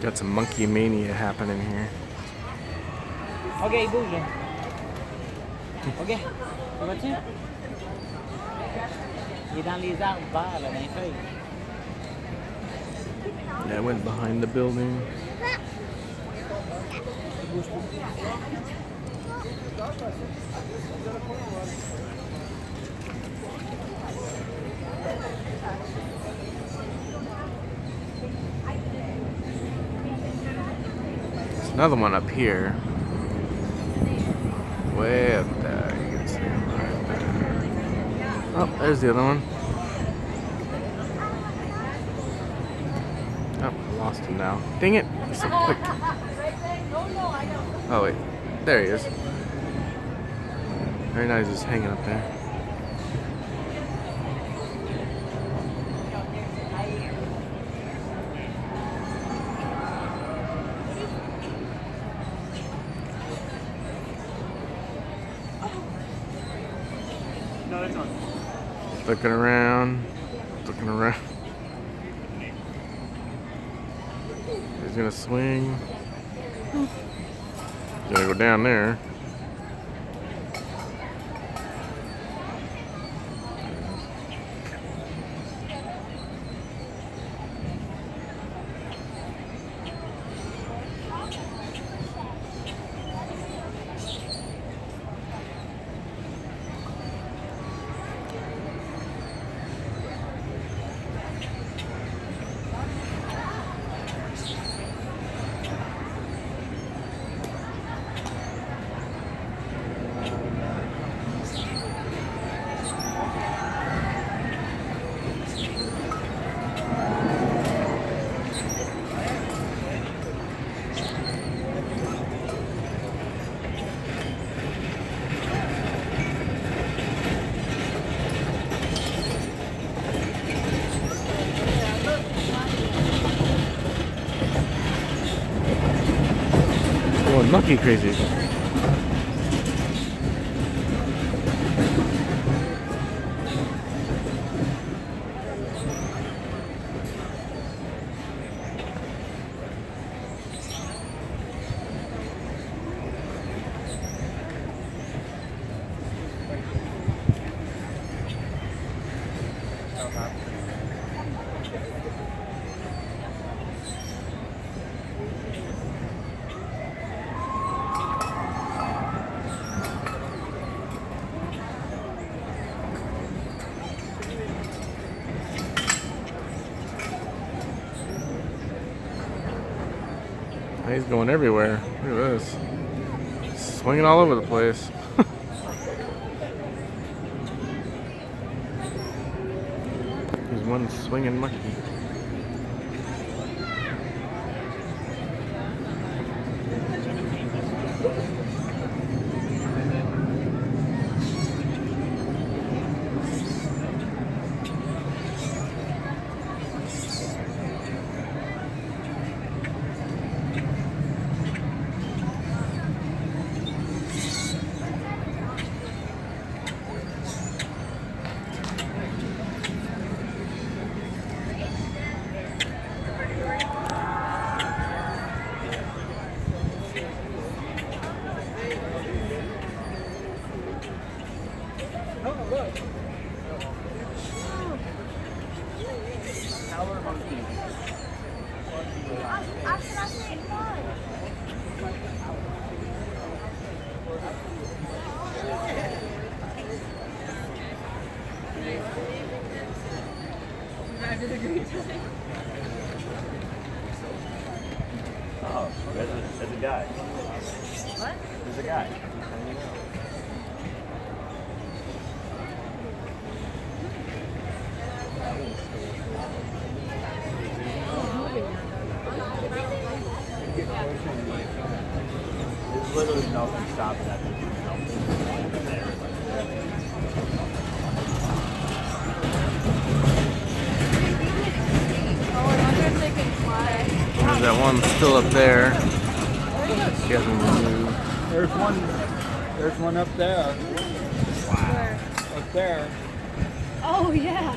Got some monkey mania happening here. Ok, bouge. Ok, ça va-tu? Il est dans les arbres verts, là, dans les feuilles. Yeah, I went behind the building. There's another one up here. Way up there. You can see him right there. Oh, there's the other one. Oh, lost him now. Dang it! He's so quick. Oh wait, there he is. Very nice, just hanging up there. Looking around, looking around. He's gonna swing. He's gonna go down there. Going monkey crazy. He's going everywhere. Look at this. Swinging all over the place. He's one swinging monkey. Oh, there's a guy. What? There's a guy. There's literally nothing stopping that. There's that one still up there. He hasn't moved. There's one up there. Where? Up there. Oh, yeah.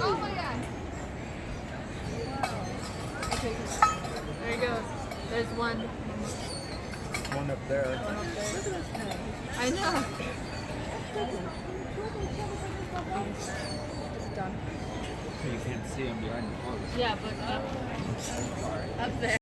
Oh my god. Okay, there he goes. There's one. One up there. I know. You can't see him behind the post. Yeah, but up there.